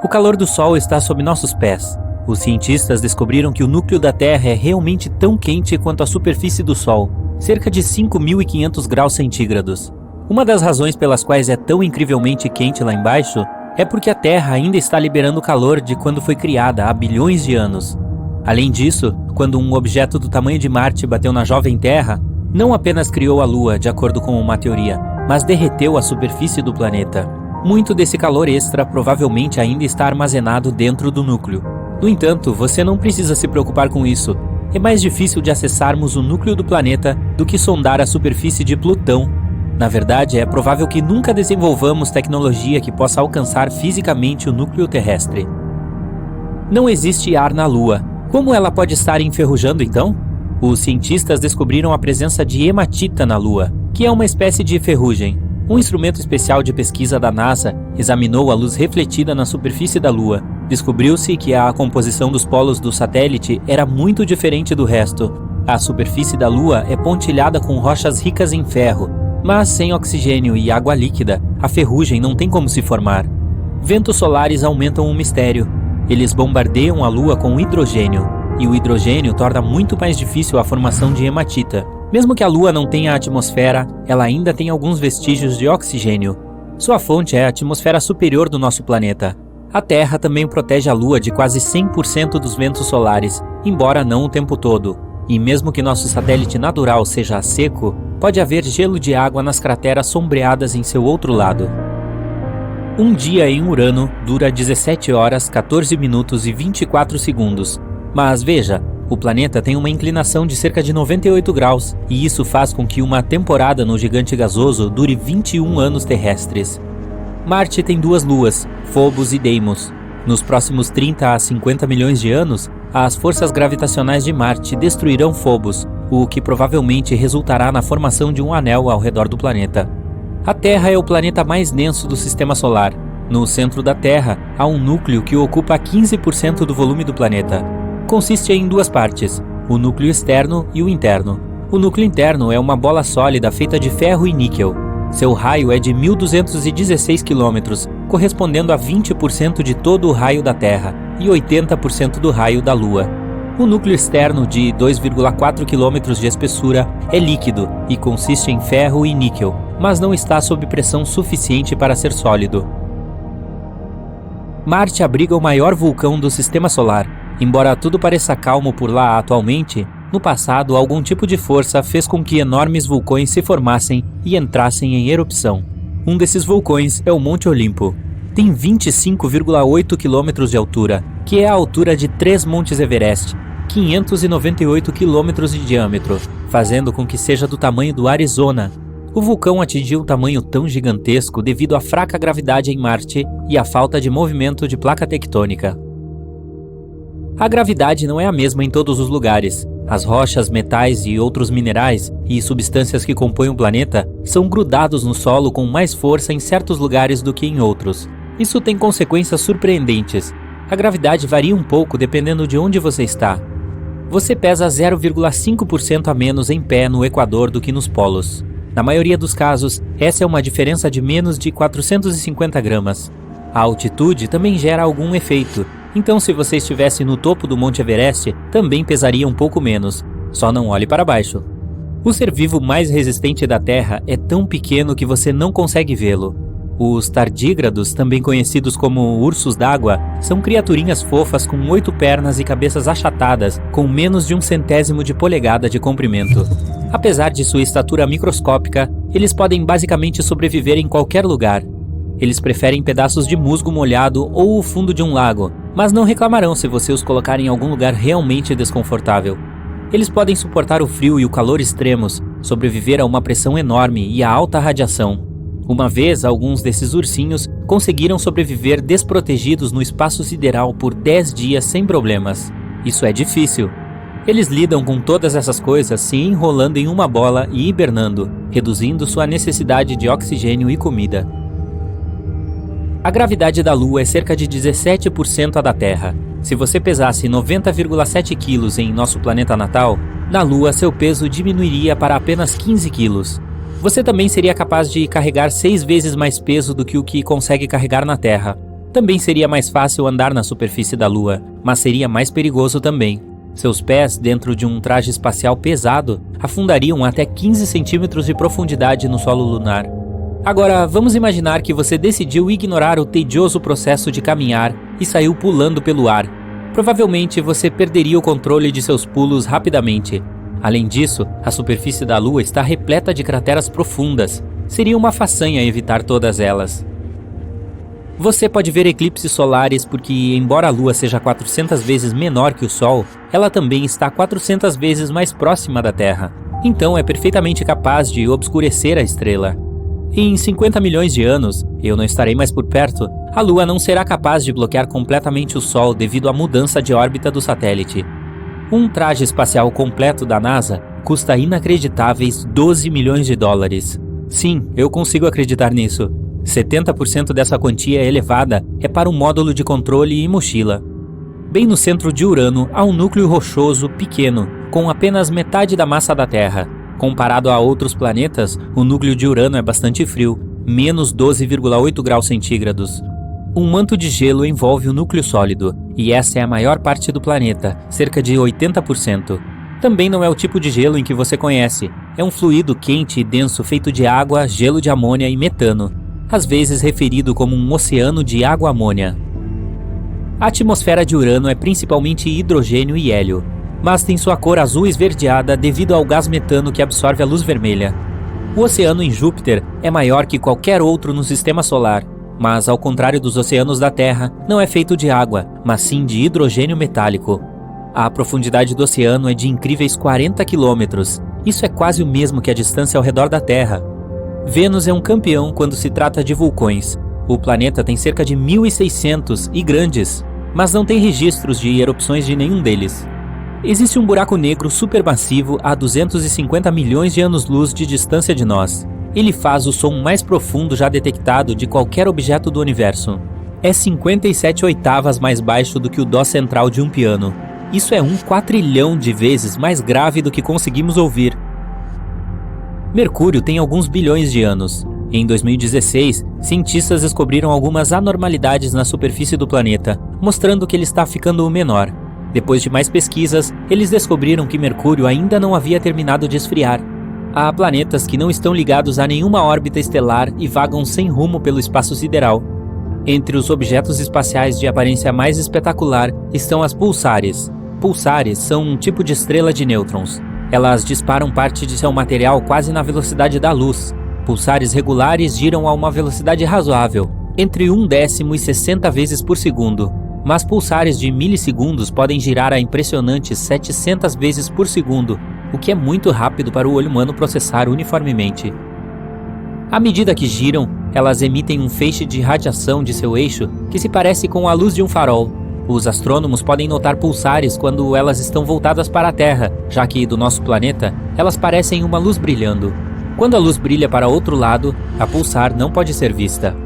O calor do Sol está sob nossos pés. Os cientistas descobriram que o núcleo da Terra é realmente tão quente quanto a superfície do Sol, cerca de 5.500 graus centígrados. Uma das razões pelas quais é tão incrivelmente quente lá embaixo é porque a Terra ainda está liberando calor de quando foi criada há bilhões de anos. Além disso, quando um objeto do tamanho de Marte bateu na jovem Terra, não apenas criou a Lua, de acordo com uma teoria, mas derreteu a superfície do planeta. Muito desse calor extra provavelmente ainda está armazenado dentro do núcleo. No entanto, você não precisa se preocupar com isso. É mais difícil de acessarmos o núcleo do planeta do que sondar a superfície de Plutão. Na verdade, é provável que nunca desenvolvamos tecnologia que possa alcançar fisicamente o núcleo terrestre. Não existe ar na Lua. Como ela pode estar enferrujando então? Os cientistas descobriram a presença de hematita na Lua, que é uma espécie de ferrugem. Um instrumento especial de pesquisa da NASA examinou a luz refletida na superfície da Lua. Descobriu-se que a composição dos polos do satélite era muito diferente do resto. A superfície da Lua é pontilhada com rochas ricas em ferro, mas sem oxigênio e água líquida, a ferrugem não tem como se formar. Ventos solares aumentam o mistério. Eles bombardeiam a Lua com hidrogênio, e o hidrogênio torna muito mais difícil a formação de hematita. Mesmo que a Lua não tenha atmosfera, ela ainda tem alguns vestígios de oxigênio. Sua fonte é a atmosfera superior do nosso planeta. A Terra também protege a Lua de quase 100% dos ventos solares, embora não o tempo todo. E mesmo que nosso satélite natural seja seco, pode haver gelo de água nas crateras sombreadas em seu outro lado. Um dia em Urano dura 17 horas, 14 minutos e 24 segundos. Mas veja, o planeta tem uma inclinação de cerca de 98 graus, e isso faz com que uma temporada no gigante gasoso dure 21 anos terrestres. Marte tem duas luas, Phobos e Deimos. Nos próximos 30 a 50 milhões de anos, as forças gravitacionais de Marte destruirão Phobos, o que provavelmente resultará na formação de um anel ao redor do planeta. A Terra é o planeta mais denso do Sistema Solar. No centro da Terra, há um núcleo que ocupa 15% do volume do planeta. Consiste em duas partes, o núcleo externo e o interno. O núcleo interno é uma bola sólida feita de ferro e níquel. Seu raio é de 1.216 km, correspondendo a 20% de todo o raio da Terra e 80% do raio da Lua. O núcleo externo, de 2,4 km de espessura, é líquido e consiste em ferro e níquel, mas não está sob pressão suficiente para ser sólido. Marte abriga o maior vulcão do Sistema Solar. Embora tudo pareça calmo por lá atualmente, no passado algum tipo de força fez com que enormes vulcões se formassem e entrassem em erupção. Um desses vulcões é o Monte Olimpo. Tem 25,8 km de altura, que é a altura de 3 Montes Everest, 598 km de diâmetro, fazendo com que seja do tamanho do Arizona. O vulcão atingiu um tamanho tão gigantesco devido à fraca gravidade em Marte e à falta de movimento de placa tectônica. A gravidade não é a mesma em todos os lugares. As rochas, metais e outros minerais e substâncias que compõem o planeta são grudados no solo com mais força em certos lugares do que em outros. Isso tem consequências surpreendentes. A gravidade varia um pouco dependendo de onde você está. Você pesa 0,5% a menos em pé no Equador do que nos polos. Na maioria dos casos, essa é uma diferença de menos de 450 gramas. A altitude também gera algum efeito. Então, se você estivesse no topo do Monte Everest, também pesaria um pouco menos. Só não olhe para baixo. O ser vivo mais resistente da Terra é tão pequeno que você não consegue vê-lo. Os tardígrados, também conhecidos como ursos d'água, são criaturinhas fofas com 8 pernas e cabeças achatadas, com menos de 1/100º de polegada de comprimento. Apesar de sua estatura microscópica, eles podem basicamente sobreviver em qualquer lugar. Eles preferem pedaços de musgo molhado ou o fundo de um lago, mas não reclamarão se você os colocar em algum lugar realmente desconfortável. Eles podem suportar o frio e o calor extremos, sobreviver a uma pressão enorme e a alta radiação. Uma vez, alguns desses ursinhos conseguiram sobreviver desprotegidos no espaço sideral por 10 dias sem problemas. Isso é difícil. Eles lidam com todas essas coisas se enrolando em uma bola e hibernando, reduzindo sua necessidade de oxigênio e comida. A gravidade da Lua é cerca de 17% a da Terra. Se você pesasse 90,7 quilos em nosso planeta natal, na Lua seu peso diminuiria para apenas 15 quilos. Você também seria capaz de carregar 6 vezes mais peso do que o que consegue carregar na Terra. Também seria mais fácil andar na superfície da Lua, mas seria mais perigoso também. Seus pés, dentro de um traje espacial pesado, afundariam até 15 centímetros de profundidade no solo lunar. Agora, vamos imaginar que você decidiu ignorar o tedioso processo de caminhar e saiu pulando pelo ar. Provavelmente você perderia o controle de seus pulos rapidamente. Além disso, a superfície da Lua está repleta de crateras profundas. Seria uma façanha evitar todas elas. Você pode ver eclipses solares porque, embora a Lua seja 400 vezes menor que o Sol, ela também está 400 vezes mais próxima da Terra. Então é perfeitamente capaz de obscurecer a estrela. Em 50 milhões de anos, eu não estarei mais por perto, a Lua não será capaz de bloquear completamente o Sol devido à mudança de órbita do satélite. Um traje espacial completo da NASA custa inacreditáveis 12 milhões de dólares. Sim, eu consigo acreditar nisso. 70% dessa quantia elevada é para um módulo de controle e mochila. Bem no centro de Urano há um núcleo rochoso pequeno, com apenas metade da massa da Terra. Comparado a outros planetas, o núcleo de Urano é bastante frio, menos 12,8 graus centígrados. Um manto de gelo envolve o núcleo sólido, e essa é a maior parte do planeta, cerca de 80%. Também não é o tipo de gelo em que você conhece. É um fluido quente e denso feito de água, gelo de amônia e metano, às vezes referido como um oceano de água-amônia. A atmosfera de Urano é principalmente hidrogênio e hélio, mas tem sua cor azul esverdeada devido ao gás metano que absorve a luz vermelha. O oceano em Júpiter é maior que qualquer outro no sistema solar, mas ao contrário dos oceanos da Terra, não é feito de água, mas sim de hidrogênio metálico. A profundidade do oceano é de incríveis 40 quilômetros. Isso é quase o mesmo que a distância ao redor da Terra. Vênus é um campeão quando se trata de vulcões. O planeta tem cerca de 1.600 e grandes, mas não tem registros de erupções de nenhum deles. Existe um buraco negro supermassivo a 250 milhões de anos-luz de distância de nós. Ele faz o som mais profundo já detectado de qualquer objeto do universo. É 57 oitavas mais baixo do que o dó central de um piano. Isso é 1 quatrilhão de vezes mais grave do que conseguimos ouvir. Mercúrio tem alguns bilhões de anos. Em 2016, cientistas descobriram algumas anormalidades na superfície do planeta, mostrando que ele está ficando menor. Depois de mais pesquisas, eles descobriram que Mercúrio ainda não havia terminado de esfriar. Há planetas que não estão ligados a nenhuma órbita estelar e vagam sem rumo pelo espaço sideral. Entre os objetos espaciais de aparência mais espetacular estão as pulsares. Pulsares são um tipo de estrela de nêutrons. Elas disparam parte de seu material quase na velocidade da luz. Pulsares regulares giram a uma velocidade razoável, entre 1/10 e 60 vezes por segundo. Mas pulsares de milissegundos podem girar a impressionantes 700 vezes por segundo, o que é muito rápido para o olho humano processar uniformemente. À medida que giram, elas emitem um feixe de radiação de seu eixo que se parece com a luz de um farol. Os astrônomos podem notar pulsares quando elas estão voltadas para a Terra, já que do nosso planeta, elas parecem uma luz brilhando. Quando a luz brilha para outro lado, a pulsar não pode ser vista.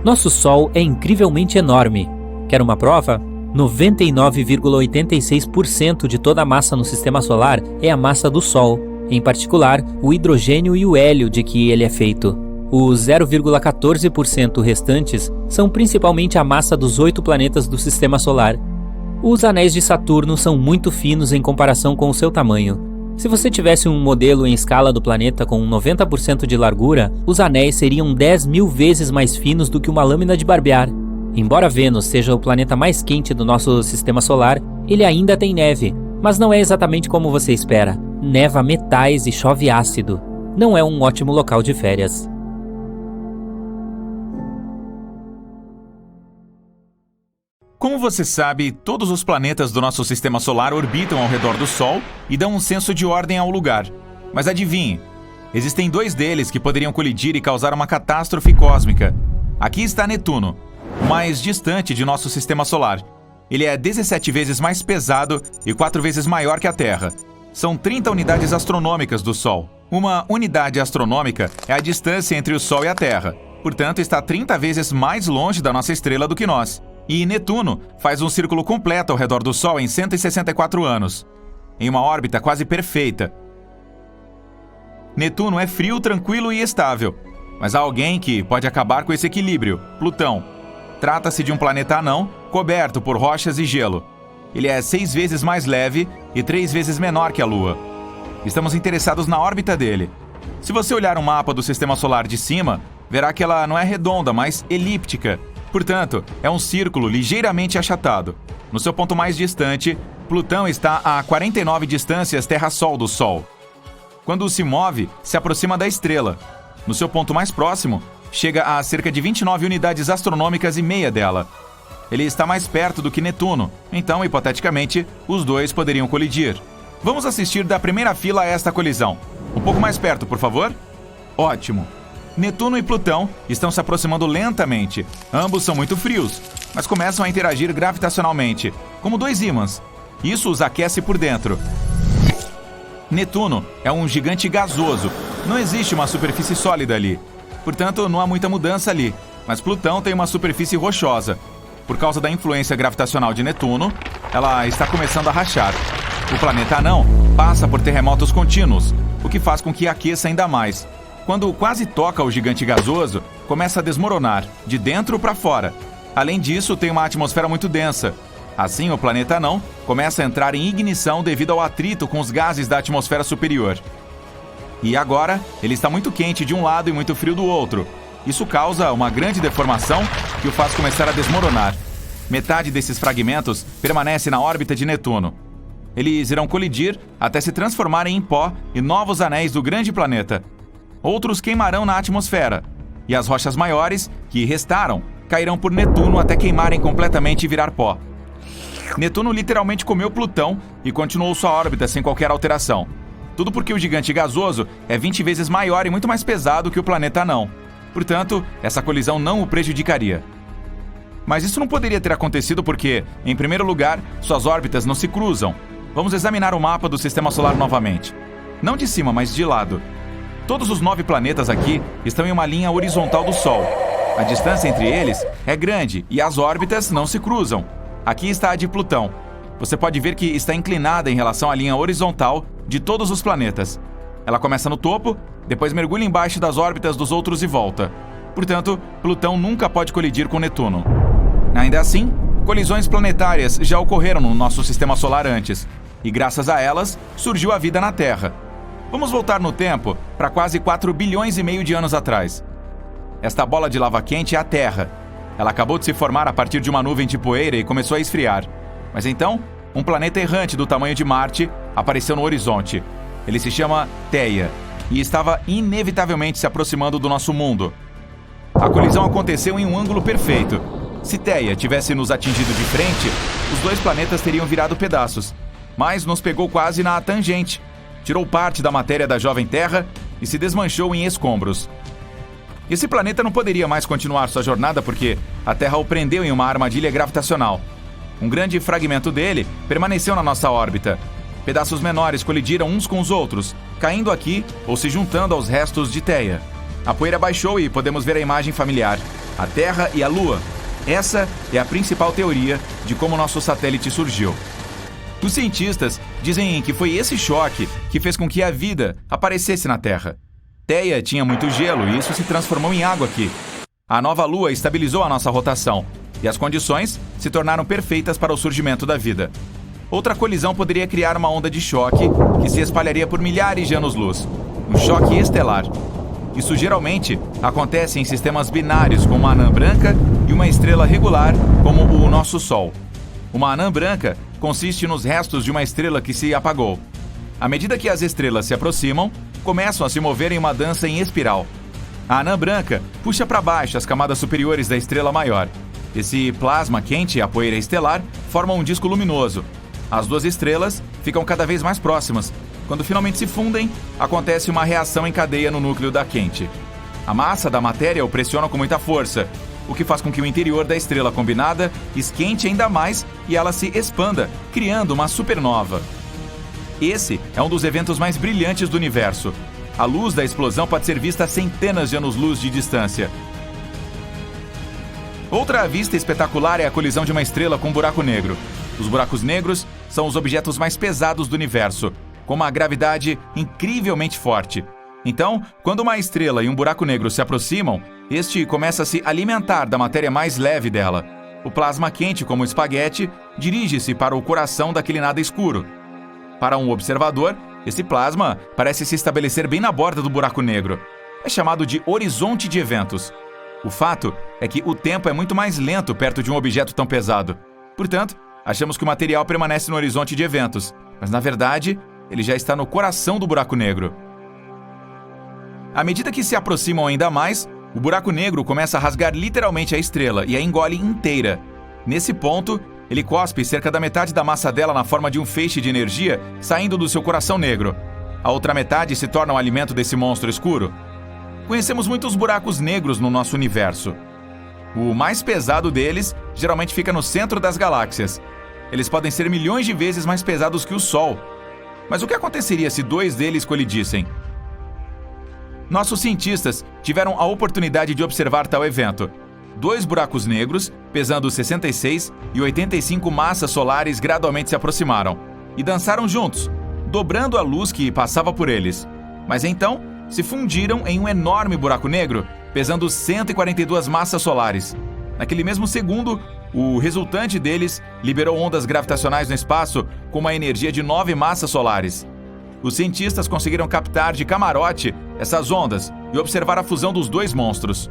Nosso Sol é incrivelmente enorme. Quer uma prova? 99,86% de toda a massa no sistema solar é a massa do Sol, em particular o hidrogênio e o hélio de que ele é feito. Os 0,14% restantes são principalmente a massa dos 8 planetas do sistema solar. Os anéis de Saturno são muito finos em comparação com o seu tamanho. Se você tivesse um modelo em escala do planeta com 90% de largura, os anéis seriam 10.000 vezes mais finos do que uma lâmina de barbear. Embora Vênus seja o planeta mais quente do nosso sistema solar, ele ainda tem neve, mas não é exatamente como você espera. Neva metais e chove ácido. Não é um ótimo local de férias. Como você sabe, todos os planetas do nosso sistema solar orbitam ao redor do Sol e dão um senso de ordem ao lugar. Mas adivinhe, existem 2 deles que poderiam colidir e causar uma catástrofe cósmica. Aqui está Netuno, o mais distante de nosso sistema solar. Ele é 17 vezes mais pesado e 4 vezes maior que a Terra. São 30 unidades astronômicas do Sol. Uma unidade astronômica é a distância entre o Sol e a Terra. Portanto, está 30 vezes mais longe da nossa estrela do que nós. E Netuno faz um círculo completo ao redor do Sol em 164 anos, em uma órbita quase perfeita. Netuno é frio, tranquilo e estável, mas há alguém que pode acabar com esse equilíbrio: Plutão. Trata-se de um planeta anão, coberto por rochas e gelo. Ele é 6 vezes mais leve e 3 vezes menor que a Lua. Estamos interessados na órbita dele. Se você olhar um mapa do Sistema Solar de cima, verá que ela não é redonda, mas elíptica. Portanto, é um círculo ligeiramente achatado. No seu ponto mais distante, Plutão está a 49 distâncias Terra-Sol do Sol. Quando se move, se aproxima da estrela. No seu ponto mais próximo, chega a cerca de 29 unidades astronômicas e meia dela. Ele está mais perto do que Netuno, então, hipoteticamente, os dois poderiam colidir. Vamos assistir da primeira fila a esta colisão. Um pouco mais perto, por favor? Ótimo. Netuno e Plutão estão se aproximando lentamente. Ambos são muito frios, mas começam a interagir gravitacionalmente, como dois ímãs. Isso os aquece por dentro. Netuno é um gigante gasoso. Não existe uma superfície sólida ali. Portanto, não há muita mudança ali. Mas Plutão tem uma superfície rochosa. Por causa da influência gravitacional de Netuno, ela está começando a rachar. O planeta anão passa por terremotos contínuos, o que faz com que aqueça ainda mais. Quando quase toca o gigante gasoso, começa a desmoronar, de dentro para fora. Além disso, tem uma atmosfera muito densa. Assim, o planeta anão começa a entrar em ignição devido ao atrito com os gases da atmosfera superior. E agora, ele está muito quente de um lado e muito frio do outro. Isso causa uma grande deformação que o faz começar a desmoronar. Metade desses fragmentos permanece na órbita de Netuno. Eles irão colidir até se transformarem em pó e novos anéis do grande planeta. Outros queimarão na atmosfera, e as rochas maiores, que restaram, cairão por Netuno até queimarem completamente e virar pó. Netuno literalmente comeu Plutão e continuou sua órbita sem qualquer alteração. Tudo porque o gigante gasoso é 20 vezes maior e muito mais pesado que o planeta anão. Portanto, essa colisão não o prejudicaria. Mas isso não poderia ter acontecido porque, em primeiro lugar, suas órbitas não se cruzam. Vamos examinar o mapa do Sistema Solar novamente. Não de cima, mas de lado. Todos os 9 planetas aqui estão em uma linha horizontal do Sol. A distância entre eles é grande e as órbitas não se cruzam. Aqui está a de Plutão. Você pode ver que está inclinada em relação à linha horizontal de todos os planetas. Ela começa no topo, depois mergulha embaixo das órbitas dos outros e volta. Portanto, Plutão nunca pode colidir com Netuno. Ainda assim, colisões planetárias já ocorreram no nosso Sistema Solar antes, e graças a elas surgiu a vida na Terra. Vamos voltar no tempo para quase 4 bilhões e meio de anos atrás. Esta bola de lava quente é a Terra. Ela acabou de se formar a partir de uma nuvem de poeira e começou a esfriar. Mas então, um planeta errante do tamanho de Marte apareceu no horizonte. Ele se chama Theia e estava inevitavelmente se aproximando do nosso mundo. A colisão aconteceu em um ângulo perfeito. Se Theia tivesse nos atingido de frente, os dois planetas teriam virado pedaços. Mas nos pegou quase na tangente. Tirou parte da matéria da jovem Terra e se desmanchou em escombros. Esse planeta não poderia mais continuar sua jornada porque a Terra o prendeu em uma armadilha gravitacional. Um grande fragmento dele permaneceu na nossa órbita. Pedaços menores colidiram uns com os outros, caindo aqui ou se juntando aos restos de Theia. A poeira baixou e podemos ver a imagem familiar: a Terra e a Lua. Essa é a principal teoria de como nosso satélite surgiu. Os cientistas dizem que foi esse choque que fez com que a vida aparecesse na Terra. Theia tinha muito gelo e isso se transformou em água aqui. A nova Lua estabilizou a nossa rotação e as condições se tornaram perfeitas para o surgimento da vida. Outra colisão poderia criar uma onda de choque que se espalharia por milhares de anos-luz. Um choque estelar. Isso geralmente acontece em sistemas binários com uma anã branca e uma estrela regular como o nosso Sol. Uma anã branca consiste nos restos de uma estrela que se apagou. À medida que as estrelas se aproximam, começam a se mover em uma dança em espiral. A anã branca puxa para baixo as camadas superiores da estrela maior. Esse plasma quente e a poeira estelar formam um disco luminoso. As duas estrelas ficam cada vez mais próximas. Quando finalmente se fundem, acontece uma reação em cadeia no núcleo da quente. A massa da matéria o pressiona com muita força, o que faz com que o interior da estrela combinada esquente ainda mais e ela se expanda, criando uma supernova. Esse é um dos eventos mais brilhantes do universo. A luz da explosão pode ser vista a centenas de anos-luz de distância. Outra vista espetacular é a colisão de uma estrela com um buraco negro. Os buracos negros são os objetos mais pesados do universo, com uma gravidade incrivelmente forte. Então, quando uma estrela e um buraco negro se aproximam, este começa a se alimentar da matéria mais leve dela. O plasma quente, como espaguete, dirige-se para o coração daquele nada escuro. Para um observador, esse plasma parece se estabelecer bem na borda do buraco negro. É chamado de horizonte de eventos. O fato é que o tempo é muito mais lento perto de um objeto tão pesado. Portanto, achamos que o material permanece no horizonte de eventos, mas na verdade, ele já está no coração do buraco negro. À medida que se aproximam ainda mais, o buraco negro começa a rasgar literalmente a estrela e a engole inteira. Nesse ponto, ele cospe cerca da metade da massa dela na forma de um feixe de energia saindo do seu coração negro. A outra metade se torna o alimento desse monstro escuro. Conhecemos muitos buracos negros no nosso universo. O mais pesado deles geralmente fica no centro das galáxias. Eles podem ser milhões de vezes mais pesados que o Sol. Mas o que aconteceria se dois deles colidissem? Nossos cientistas tiveram a oportunidade de observar tal evento. Dois buracos negros, pesando 66 e 85 massas solares, gradualmente se aproximaram e dançaram juntos, dobrando a luz que passava por eles. Mas então, se fundiram em um enorme buraco negro, pesando 142 massas solares. Naquele mesmo segundo, o resultante deles liberou ondas gravitacionais no espaço com uma energia de 9 massas solares. Os cientistas conseguiram captar de camarote essas ondas e observar a fusão dos dois monstros.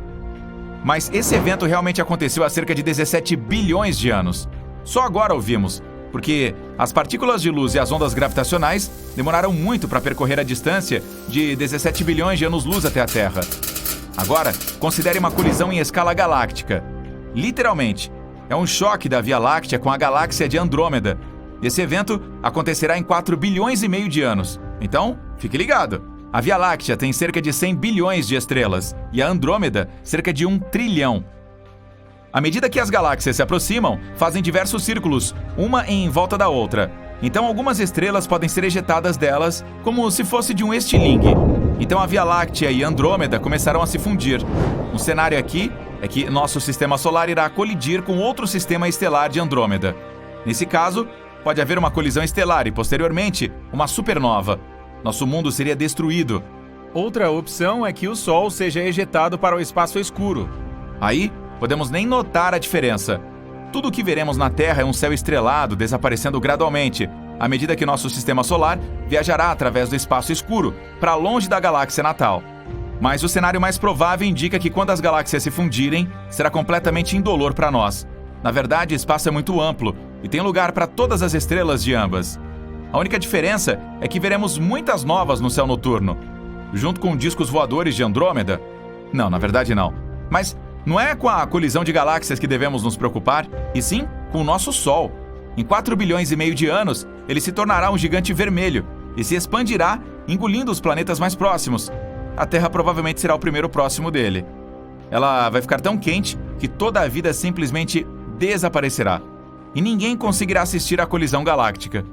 Mas esse evento realmente aconteceu há cerca de 17 bilhões de anos. Só agora o vimos, porque as partículas de luz e as ondas gravitacionais demoraram muito para percorrer a distância de 17 bilhões de anos-luz até a Terra. Agora, considere uma colisão em escala galáctica. Literalmente, é um choque da Via Láctea com a galáxia de Andrômeda. Esse evento acontecerá em 4 bilhões e meio de anos. Então, fique ligado. A Via Láctea tem cerca de 100 bilhões de estrelas e a Andrômeda cerca de 1 trilhão. À medida que as galáxias se aproximam, fazem diversos círculos, uma em volta da outra. Então algumas estrelas podem ser ejetadas delas como se fosse de um estilingue. Então a Via Láctea e Andrômeda começarão a se fundir. Um cenário aqui é que nosso sistema solar irá colidir com outro sistema estelar de Andrômeda. Nesse caso, pode haver uma colisão estelar e, posteriormente, uma supernova. Nosso mundo seria destruído. Outra opção é que o Sol seja ejetado para o espaço escuro. Aí, podemos nem notar a diferença. Tudo o que veremos na Terra é um céu estrelado desaparecendo gradualmente, à medida que nosso sistema solar viajará através do espaço escuro, para longe da galáxia natal. Mas o cenário mais provável indica que quando as galáxias se fundirem, será completamente indolor para nós. Na verdade, o espaço é muito amplo e tem lugar para todas as estrelas de ambas. A única diferença é que veremos muitas novas no céu noturno, junto com discos voadores de Andrômeda. Não, na verdade não. Mas não é com a colisão de galáxias que devemos nos preocupar, e sim com o nosso Sol. Em 4 bilhões e meio de anos, ele se tornará um gigante vermelho e se expandirá, engolindo os planetas mais próximos. A Terra provavelmente será o primeiro próximo dele. Ela vai ficar tão quente que toda a vida simplesmente desaparecerá. E ninguém conseguirá assistir à colisão galáctica.